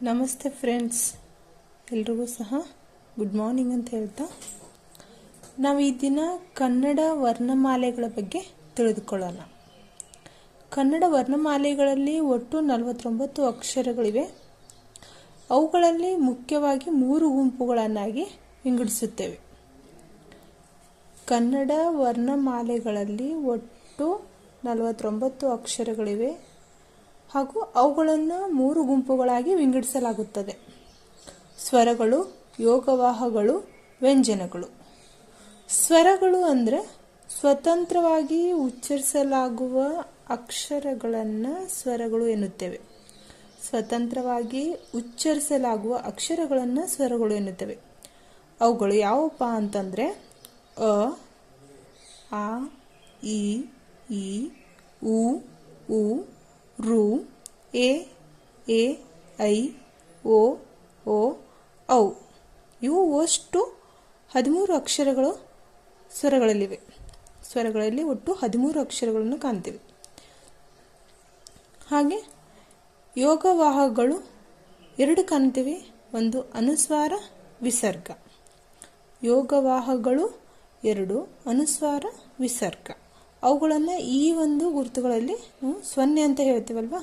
ನಮಸ್ತೆ ಫ್ರೆಂಡ್ಸ್, ಎಲ್ರಿಗೂ ಸಹ ಗುಡ್ ಮಾರ್ನಿಂಗ್ ಅಂತ ಹೇಳ್ತಾ ನಾವು ಈ ದಿನ ಕನ್ನಡ ವರ್ಣಮಾಲೆಗಳ ಬಗ್ಗೆ ತಿಳಿದುಕೊಳ್ಳೋಣ. ಕನ್ನಡ ವರ್ಣಮಾಲೆಗಳಲ್ಲಿ ಒಟ್ಟು 49 ಅಕ್ಷರಗಳಿವೆ. ಅವುಗಳಲ್ಲಿ ಮುಖ್ಯವಾಗಿ 3 ಗುಂಪುಗಳನ್ನಾಗಿ ವಿಂಗಡಿಸುತ್ತೇವೆ. ಕನ್ನಡ ವರ್ಣಮಾಲೆಗಳಲ್ಲಿ ಒಟ್ಟು 49 ಅಕ್ಷರಗಳಿವೆ ಹಾಗೂ ಅವುಗಳನ್ನು 3 ಗುಂಪುಗಳಾಗಿ ವಿಂಗಡಿಸಲಾಗುತ್ತದೆ. ಸ್ವರಗಳು, ಯೋಗವಾಹಗಳು, ವ್ಯಂಜನಗಳು. ಸ್ವರಗಳು ಅಂದರೆ ಸ್ವತಂತ್ರವಾಗಿ ಉಚ್ಚರಿಸಲಾಗುವ ಅಕ್ಷರಗಳನ್ನು ಸ್ವರಗಳು ಎನ್ನುತ್ತೇವೆ. ಸ್ವತಂತ್ರವಾಗಿ ಉಚ್ಚರಿಸಲಾಗುವ ಅಕ್ಷರಗಳನ್ನು ಸ್ವರಗಳು ಎನ್ನುತ್ತೇವೆ. ಅವುಗಳು ಯಾವಪ್ಪ ಅಂತಂದರೆ ಅ, ಆ, ಇ, ಉ, ಉ, ರು, ಎ, ಐ, ಓ, ಔ. ಇವು ಅಷ್ಟು 13 ಅಕ್ಷರಗಳು ಸ್ವರಗಳಲ್ಲಿವೆ. ಸ್ವರಗಳಲ್ಲಿ ಒಟ್ಟು 13 ಅಕ್ಷರಗಳನ್ನು ಕಾಣ್ತೀವಿ. ಹಾಗೆ ಯೋಗವಾಹಗಳು 2 ಕಾಣ್ತೀವಿ. ಒಂದು ಅನುಸ್ವಾರ, ವಿಸರ್ಗ. ಯೋಗವಾಹಗಳು 2 ಅನುಸ್ವಾರ, ವಿಸರ್ಗ. ಅವುಗಳನ್ನು ಈ ಒಂದು ಗುರುತುಗಳಲ್ಲಿ ನಾವು ಸೊನ್ನೆ ಅಂತ ಹೇಳ್ತೀವಲ್ವ,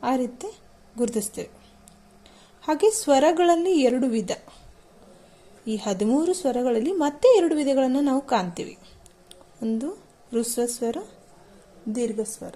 ಆ ರೀತಿ ಗುರುತಿಸ್ತೇವೆ. ಹಾಗೆ ಸ್ವರಗಳಲ್ಲಿ 2 ವಿಧ. ಈ 13 ಸ್ವರಗಳಲ್ಲಿ ಮತ್ತೆ 2 ವಿಧಗಳನ್ನು ನಾವು ಕಾಣ್ತೀವಿ. ಒಂದು ಹ್ರಸ್ವ ಸ್ವರ, ದೀರ್ಘ ಸ್ವರ.